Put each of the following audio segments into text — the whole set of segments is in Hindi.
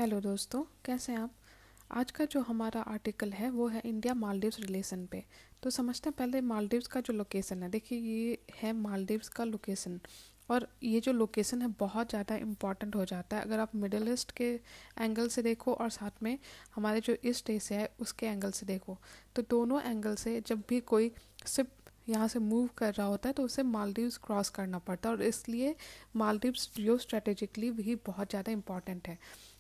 हेलो दोस्तों, कैसे हैं आप। आज का जो हमारा आर्टिकल है वो है इंडिया मालदीव्स रिलेशन पे। तो समझते हैं पहले मालदीव्स का जो लोकेशन है। देखिए, ये है मालदीव्स का लोकेशन। और ये जो लोकेशन है बहुत ज़्यादा इम्पॉर्टेंट हो जाता है अगर आप मिडिल ईस्ट के एंगल से देखो और साथ में हमारे जो ईस्ट एशिया है उसके एंगल से देखो। तो दोनों एंगल से जब भी कोई शिप यहाँ से मूव कर रहा होता है तो उसे मालदीव्स क्रॉस करना पड़ता है, और इसलिए मालदीव्स जियो स्ट्रेटेजिकली भी बहुत ज़्यादा इम्पॉर्टेंट है।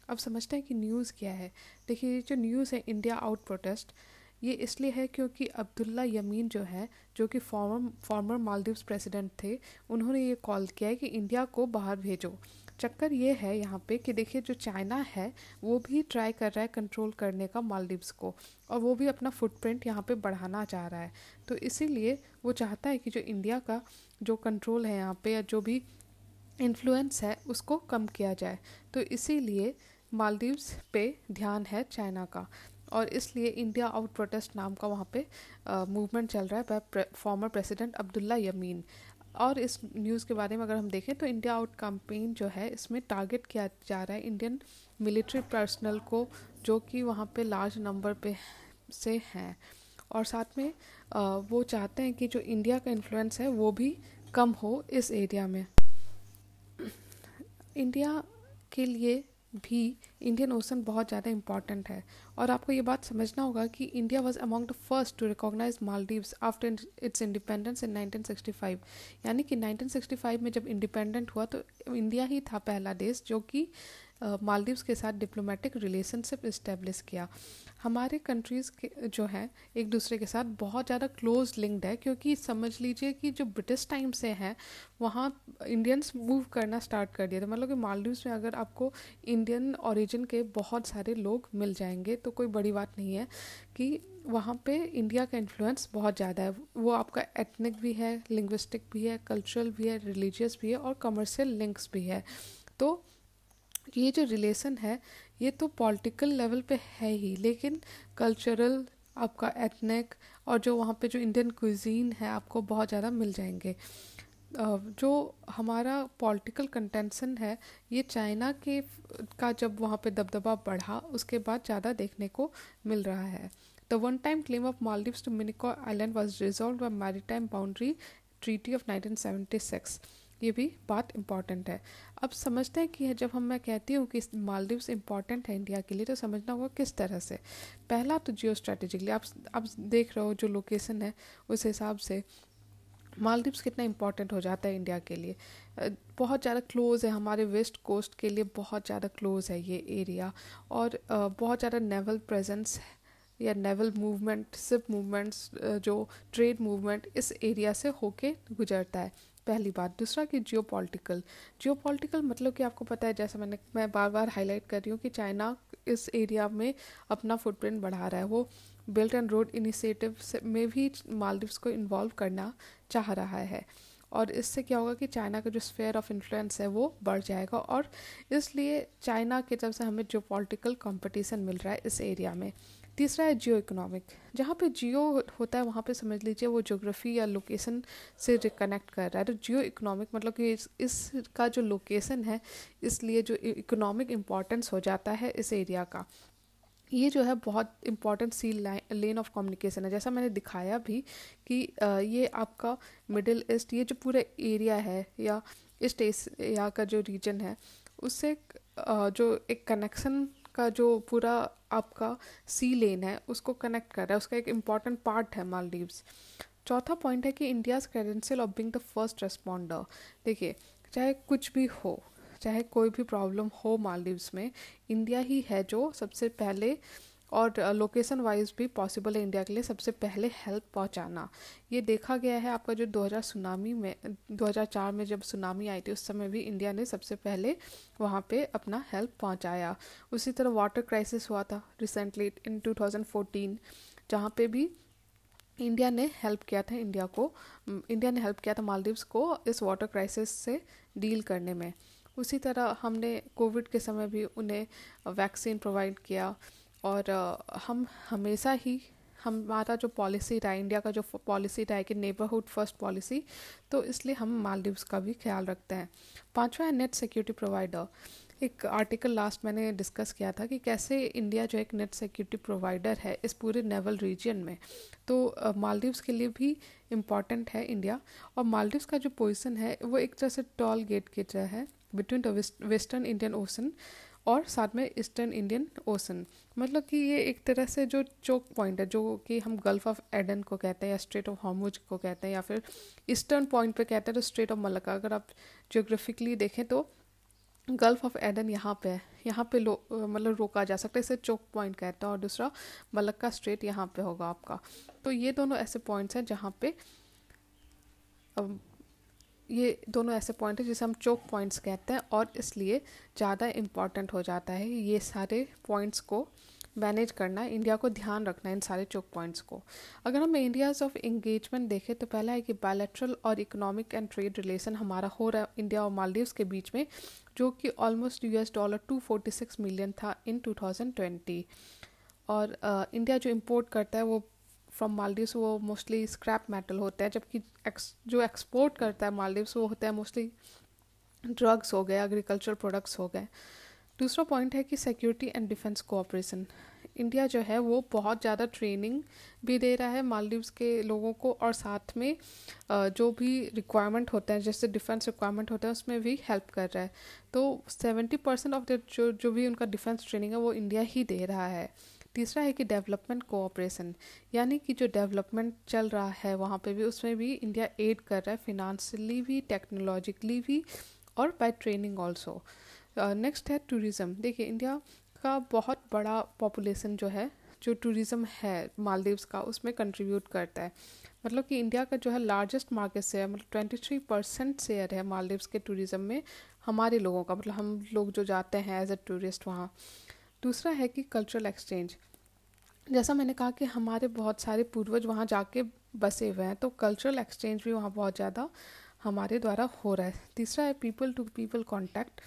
अब समझते हैं कि न्यूज़ क्या है। देखिए, ये जो न्यूज़ है इंडिया आउट प्रोटेस्ट, ये इसलिए है क्योंकि अब्दुल्ला यमीन जो है, जो कि फॉर्मर मालदीव्स प्रेसिडेंट थे, उन्होंने ये कॉल किया है कि इंडिया को बाहर भेजो। चक्कर ये है यहाँ पे कि देखिए, जो चाइना है वो भी ट्राई कर रहा है कंट्रोल करने का मालदीव्स को, और वो भी अपना फुटप्रिंट यहाँ पे बढ़ाना चाह रहा है। तो इसीलिए वो चाहता है कि जो इंडिया का जो कंट्रोल है यहाँ पे, या जो भी इन्फ्लुएंस है, उसको कम किया जाए। तो इसीलिए मालदीव्स पे ध्यान है चाइना का, और इसलिए इंडिया आउट प्रोटेस्ट नाम का वहाँ पे मूवमेंट चल रहा है bye former president Abdullah Yamin. और इस न्यूज़ के बारे में अगर हम देखें तो इंडिया आउट कैंपेन जो है, इसमें टारगेट किया जा रहा है इंडियन मिलिट्री पर्सनल को, जो कि वहाँ पे लार्ज नंबर पे से हैं। और साथ में वो चाहते हैं कि जो इंडिया का इन्फ्लुएंस है वो भी कम हो इस एरिया में। इंडिया के लिए भी इंडियन ओशन बहुत ज़्यादा इम्पॉर्टेंट है। और आपको ये बात समझना होगा कि India was among the first to recognise Maldives after its independence in 1965। यानी कि 1965 में जब इंडिपेंडेंट हुआ तो इंडिया ही था पहला देश जो कि मालदीव्स के साथ डिप्लोमेटिक रिलेशनशिप इस्टेब्लिश किया। हमारे कंट्रीज़ के जो हैं एक दूसरे के साथ बहुत ज़्यादा क्लोज लिंक्ड है, क्योंकि समझ लीजिए कि जो ब्रिटिश टाइम से हैं वहाँ इंडियंस मूव करना स्टार्ट कर दिया था। मतलब कि मालदीव्स में अगर आपको इंडियन ओरिजिन के बहुत सारे लोग मिल जाएंगे तो कोई बड़ी बात नहीं है कि वहाँ पे इंडिया का इन्फ्लुएंस बहुत ज़्यादा है। वो आपका एथनिक भी है, लिंग्विस्टिक भी है, कल्चरल भी है, रिलीजियस भी है, और कमर्शियल लिंक्स भी है। तो ये जो रिलेशन है ये तो पॉलिटिकल लेवल पे है ही, लेकिन कल्चरल, आपका एथनिक, और जो वहाँ पे जो इंडियन क्विजीन है आपको बहुत ज़्यादा मिल जाएंगे। जो हमारा पॉलिटिकल कंटेंशन है ये चाइना के का जब वहाँ पे दबदबा बढ़ा उसके बाद ज़्यादा देखने को मिल रहा है। The one time claim of Maldives to Minicoy island was resolve by maritime boundary treaty of 1976। ये भी बात इम्पॉर्टेंट है। अब समझते हैं कि जब मैं कहती हूँ कि मालदीव्स इम्पॉर्टेंट है इंडिया के लिए, तो समझना होगा किस तरह से। पहला तो जियो स्ट्रेटेजिकली आप देख रहे हो जो लोकेशन है उस हिसाब से मालदीव्स कितना इम्पोर्टेंट हो जाता है इंडिया के लिए। बहुत ज़्यादा क्लोज़ है, हमारे वेस्ट कोस्ट के लिए बहुत ज़्यादा क्लोज़ है ये एरिया। और बहुत ज़्यादा नेवल प्रेजेंस या नेवल मूवमेंट, शिप मूवमेंट्स, जो ट्रेड मूवमेंट इस एरिया से होके गुजरता है। पहली बात। दूसरा कि जियोपॉलिटिकल मतलब कि आपको पता है, जैसा मैं बार बार हाईलाइट कर रही हूँ कि चाइना इस एरिया में अपना फुटप्रिंट बढ़ा रहा है। वो बेल्ट एंड रोड इनिशिएटिव में भी मालदीव्स को इन्वॉल्व करना चाह रहा है, और इससे क्या होगा कि चाइना का जो स्फेयर ऑफ इन्फ्लुएंस है वो बढ़ जाएगा, और इसलिए चाइना की तरफ से हमें जो पॉलिटिकल कंपटीशन मिल रहा है इस एरिया में। तीसरा है जियो इकोनॉमिक। जहाँ पे जियो होता है वहाँ पे समझ लीजिए वो ज्योग्राफी या लोकेशन से रिकनेक्ट कर रहा है। तो जियो इकोनॉमिक मतलब कि इसका जो लोकेशन है, इसलिए जो इकोनॉमिक इम्पोर्टेंस हो जाता है इस एरिया का। ये जो है बहुत important sea lane of communication है, जैसा मैंने दिखाया भी कि ये आपका मिडिल ईस्ट, ये जो पूरा एरिया है या ईस्ट एशिया का जो रीजन है उससे जो एक कनेक्शन का जो पूरा आपका सी लेन है उसको कनेक्ट कर रहा है, उसका एक इम्पॉर्टेंट पार्ट है मालदीव्स। चौथा पॉइंट है कि India's credential of being the first responder. देखिए, चाहे कुछ भी हो, चाहे कोई भी प्रॉब्लम हो मालदीव्स में, इंडिया ही है जो सबसे पहले, और लोकेशन वाइज भी पॉसिबल है इंडिया के लिए सबसे पहले हेल्प पहुंचाना। ये देखा गया है आपका जो 2004 में जब सुनामी आई थी उस समय भी इंडिया ने सबसे पहले वहाँ पे अपना हेल्प पहुंचाया। उसी तरह वाटर क्राइसिस हुआ था रिसेंटली इन 2014, जहाँ पे भी इंडिया ने हेल्प किया था मालदीव्स को इस वाटर क्राइसिस से डील करने में। उसी तरह हमने कोविड के समय भी उन्हें वैक्सीन प्रोवाइड किया। और हम हमेशा ही, हमारा जो पॉलिसी रहा, इंडिया का जो पॉलिसी रहा है कि नेबरहुड फर्स्ट पॉलिसी, तो इसलिए हम मालदीव्स का भी ख्याल रखते हैं। पांचवा है नेट सिक्योरिटी प्रोवाइडर। एक आर्टिकल लास्ट मैंने डिस्कस किया था कि कैसे इंडिया जो एक नेट सिक्योरिटी प्रोवाइडर है इस पूरे नेवल रीजन में, तो मालदीव्स के लिए भी इम्पॉर्टेंट है इंडिया। और मालदीव्स का जो पोजीशन है वो एक तरह से टॉल गेट की तरह है between the western Indian ocean और साथ में ईस्टर्न इंडियन ओशन। मतलब कि ये एक तरह से जो चोक पॉइंट है, जो कि हम गल्फ ऑफ एडन को कहते हैं या स्ट्रेट ऑफ हॉर्मुज को कहते हैं, या फिर ईस्टर्न पॉइंट पे कहते हैं तो स्ट्रेट ऑफ मलक्का। अगर आप जियोग्राफिकली देखें तो गल्फ ऑफ एडन यहाँ पे है, यहाँ पे मतलब रोका जा सकता है, इसे चोक पॉइंट कहते हैं। और दूसरा मलक्का स्ट्रेट यहाँ पे होगा आपका। तो ये दोनों ऐसे पॉइंट्स हैं जहाँ पे ये दोनों ऐसे पॉइंट हैं जिसे हम चोक पॉइंट्स कहते हैं, और इसलिए ज़्यादा इम्पॉर्टेंट हो जाता है ये सारे पॉइंट्स को मैनेज करना, इंडिया को ध्यान रखना इन सारे चोक पॉइंट्स को। अगर हम एरियाज ऑफ एंगेजमेंट देखें तो पहला है कि बायलैटरल और इकोनॉमिक एंड ट्रेड रिलेशन हमारा हो रहा है इंडिया और मालदीव्स के बीच में, जो कि ऑलमोस्ट $246 मिलियन था इन 2020। और इंडिया जो इम्पोर्ट करता है वो फ्रॉम मालदीव्स वो मोस्टली स्क्रैप मेटल होता है, जबकि जो एक्सपोर्ट करता है मालदीव्स वो होता है मोस्टली ड्रग्स हो गए, एग्रीकल्चर प्रोडक्ट्स हो गए। दूसरा पॉइंट है कि security and defence cooperation. India जो है वो बहुत ज़्यादा ट्रेनिंग भी दे रहा है मालदीव्स के लोगों को, और साथ में जो भी रिक्वायरमेंट होता है जैसे डिफेंस रिक्वायरमेंट होता है उसमें भी हेल्प कर रहा है। तो 70% ऑफ द जो भी उनका डिफेंस ट्रेनिंग है वो इंडिया ही दे रहा है। तीसरा है कि डेवलपमेंट कोऑपरेशन, यानी कि जो डेवलपमेंट चल रहा है वहाँ पे भी उसमें भी इंडिया एड कर रहा है, फिनेंशियली भी, टेक्नोलॉजिकली भी, और बाय ट्रेनिंग ऑल्सो। नेक्स्ट है टूरिज़्म। देखिए इंडिया का बहुत बड़ा पॉपुलेशन जो है, जो टूरिज़्म है मालदीव्स का उसमें कंट्रीब्यूट करता है। मतलब कि इंडिया का जो है लार्जेस्ट मार्केट शेयर, मतलब 23% शेयर है मालदीव्स के टूरिज़्म में हमारे लोगों का, मतलब हम लोग जो जाते हैं एज ए टूरिस्ट वहाँ। दूसरा है कि कल्चरल एक्सचेंज। जैसा मैंने कहा कि हमारे बहुत सारे पूर्वज वहाँ जाके बसे हुए हैं, तो कल्चरल एक्सचेंज भी वहाँ बहुत ज़्यादा हमारे द्वारा हो रहा है। तीसरा है पीपल टू पीपल कॉन्टैक्ट।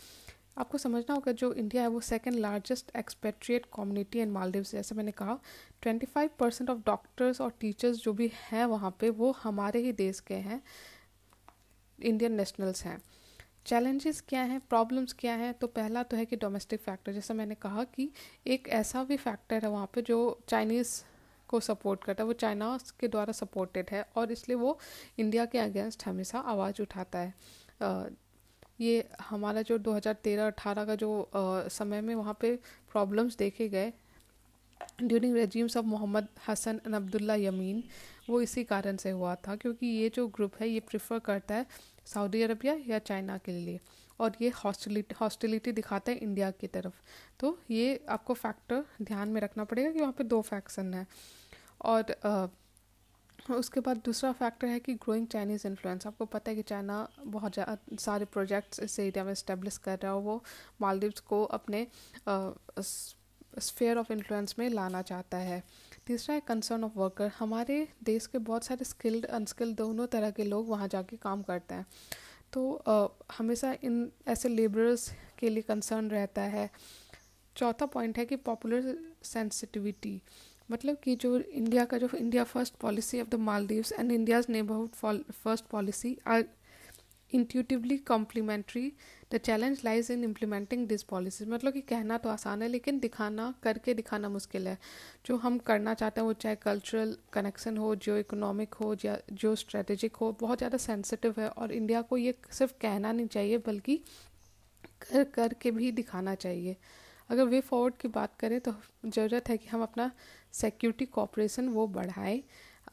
आपको समझना होगा जो इंडिया है वो second largest expatriate community in Maldives. जैसे मैंने कहा 25% ऑफ डॉक्टर्स और टीचर्स जो भी हैं वहाँ पे वो हमारे ही देश के हैं, इंडियन नेशनल्स हैं। चैलेंजेस क्या हैं, प्रॉब्लम्स क्या हैं? तो पहला तो है कि डोमेस्टिक फैक्टर। जैसा मैंने कहा कि एक ऐसा भी फैक्टर है वहाँ पे जो चाइनीज़ को सपोर्ट करता है, वो चाइना के द्वारा सपोर्टेड है और इसलिए वो इंडिया के अगेंस्ट हमेशा आवाज़ उठाता है। ये हमारा जो 2013-18 का जो समय में वहाँ पे प्रॉब्लम्स देखे गए during regimes of Mohamed Hasan and Abdulla Yameen, वो इसी कारण से हुआ था, क्योंकि ये जो ग्रुप है ये प्रेफर करता है सऊदी अरबिया या चाइना के लिए, और ये हॉस्टिलिटी दिखाता है इंडिया की तरफ। तो ये आपको फैक्टर ध्यान में रखना पड़ेगा कि वहाँ पे दो फैक्शन है। और उसके बाद दूसरा फैक्टर है कि ग्रोइंग चाइनीज़ इन्फ्लुएंस। आपको पता है कि चाइना बहुत सारे प्रोजेक्ट्स इस एरिया में इस्टेब्लिश कर रहा है, वो मालदीव्स को अपने स्फीयर ऑफ इन्फ्लुएंस में लाना चाहता है। तीसरा है कंसर्न ऑफ वर्कर। हमारे देश के बहुत सारे स्किल्ड अनस्किल्ड दोनों तरह के लोग वहाँ जाके काम करते हैं, तो हमेशा इन ऐसे लेबरर्स के लिए कंसर्न रहता है। चौथा पॉइंट है कि पॉपुलर सेंसिटिविटी, मतलब कि जो इंडिया का जो India first policy of the Maldives and India's neighbourhood first policy are intuitively complementary, the challenge lies in implementing this policy. मतलब कि कहना तो आसान है लेकिन दिखाना, करके दिखाना मुश्किल है। जो हम करना चाहते हैं वो चाहे कल्चरल कनेक्शन हो, जो इकोनॉमिक हो, या जो स्ट्रेटेजिक हो, बहुत ज़्यादा सेंसिटिव है और इंडिया को ये सिर्फ कहना नहीं चाहिए बल्कि कर के भी दिखाना चाहिए। अगर वे फॉरवर्ड की बात करें तो ज़रूरत है कि हम अपना सिक्योरिटी कोऑपरेशन वो बढ़ाएं।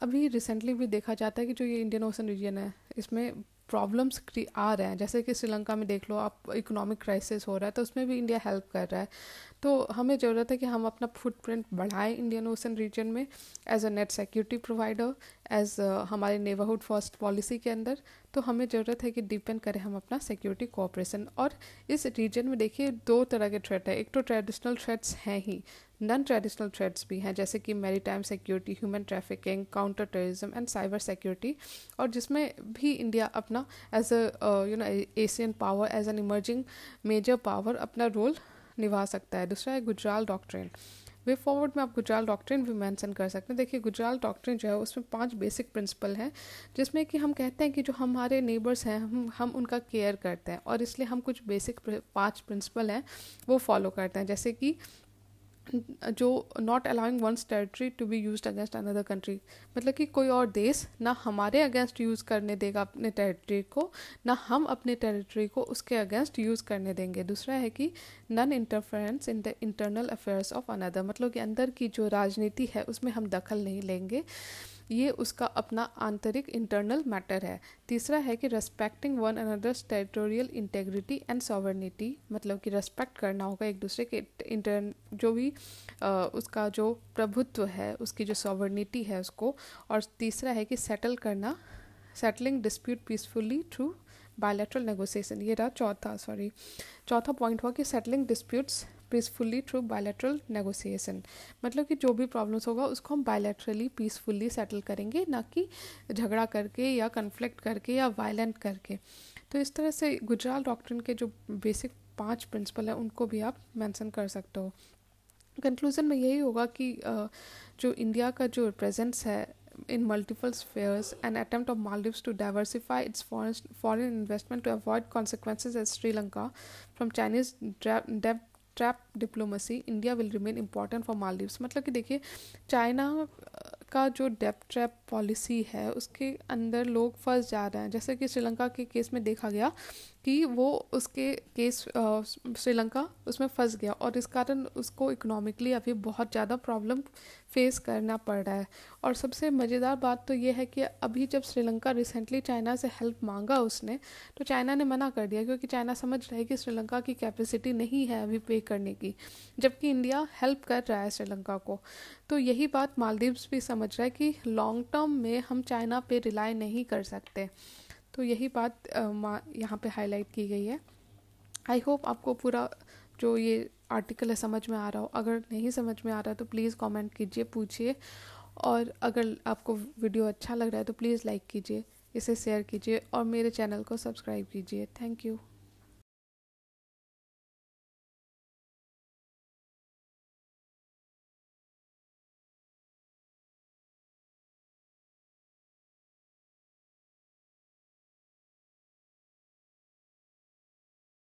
अभी रिसेंटली भी देखा जाता है कि जो ये इंडियन ओशन रीजन है इसमें प्रॉब्लम्स आ रहे हैं, जैसे कि श्रीलंका में देख लो आप, इकोनॉमिक क्राइसिस हो रहा है तो उसमें भी इंडिया हेल्प कर रहा है। तो हमें ज़रूरत है कि हम अपना फुटप्रिंट बढ़ाएं इंडियन ओशन रीजन में as a net security provider, as हमारे नेबरहुड फर्स्ट पॉलिसी के अंदर। तो हमें ज़रूरत है कि डिपेंड करें हम अपना सिक्योरिटी कोऑपरेशन। और इस रीजन में देखिए दो तरह के थ्रेट है, एक तो ट्रेडिशनल थ्रेट्स हैं ही, नॉन ट्रेडिशनल थ्रेट्स भी हैं, जैसे कि maritime security, human trafficking, counter terrorism and cyber security, और जिसमें भी इंडिया अपना as a Asian power, as an emerging major power अपना रोल निभा सकता है। दूसरा है गुजराल डॉक्ट्रिन। वे फॉरवर्ड में आप गुजराल डॉक्ट्रिन भी मेंशन कर सकते हैं। देखिए गुजराल डॉक्ट्रिन जो है उसमें 5 बेसिक प्रिंसिपल हैं, जिसमें कि हम कहते हैं कि जो हमारे नेबर्स हैं हम उनका केयर करते हैं, और इसलिए हम कुछ बेसिक 5 प्रिंसिपल हैं वो फॉलो करते हैं। जैसे कि जो not allowing one's territory to be used against another country, मतलब कि कोई और देश ना हमारे अगेंस्ट यूज़ करने देगा अपने टेरिटरी को, ना हम अपने टेरिटरी को उसके अगेंस्ट यूज़ करने देंगे। दूसरा है कि non interference in the internal affairs of another, मतलब कि अंदर की जो राजनीति है उसमें हम दखल नहीं लेंगे, ये उसका अपना आंतरिक इंटरनल मैटर है। तीसरा है कि respecting one another's territorial integrity and sovereignty, मतलब कि रेस्पेक्ट करना होगा एक दूसरे के जो भी उसका जो प्रभुत्व है, उसकी जो सॉवरनिटी है उसको। और तीसरा है कि settling dispute peacefully through bilateral negotiation. ये रहा चौथा पॉइंट हुआ कि settling disputes peacefully through bilateral negotiation, मतलब कि जो भी प्रॉब्लम्स होगा उसको हम बायलैटरली पीसफुली सेटल करेंगे, ना कि झगड़ा करके या कन्फ्लिक्ट करके या वायलेंट करके। तो इस तरह से गुजराल डॉक्ट्रिन के जो बेसिक 5 प्रिंसिपल हैं उनको भी आप मेंशन कर सकते हो। कंक्लूजन में यही होगा कि जो इंडिया का जो प्रेजेंस है in multiple spheres, an attempt of Maldives to diversify its foreign investment to avoid consequences as Sri Lanka from Chinese debt trap diplomacy, India will remain important for Maldives। मतलब कि देखिए चाइना का जो डेप ट्रैप पॉलिसी है उसके अंदर लोग फंस जा रहे हैं। जैसे कि श्रीलंका के केस में देखा गया कि वो उसके केस श्रीलंका उसमें फंस गया, और इस कारण उसको इकोनॉमिकली अभी बहुत ज़्यादा प्रॉब्लम फेस करना पड़ रहा है। और सबसे मज़ेदार बात तो ये है कि अभी जब श्रीलंका रिसेंटली चाइना से हेल्प मांगा उसने, तो चाइना ने मना कर दिया, क्योंकि चाइना समझ रहा है कि श्रीलंका की कैपेसिटी नहीं है अभी पे करने की, जबकि इंडिया हेल्प कर रहा है श्रीलंका को। तो यही बात मालदीव्स भी समझ रहा है कि लॉन्ग टर्म में हम चाइना पे रिलाई नहीं कर सकते। तो यही बात यहाँ पे हाईलाइट की गई है। आई होप आपको पूरा जो ये आर्टिकल है समझ में आ रहा हो। अगर नहीं समझ में आ रहा तो प्लीज़ कमेंट कीजिए, पूछिए, और अगर आपको वीडियो अच्छा लग रहा है तो प्लीज़ लाइक कीजिए, इसे शेयर कीजिए और मेरे चैनल को सब्सक्राइब कीजिए। Thank you.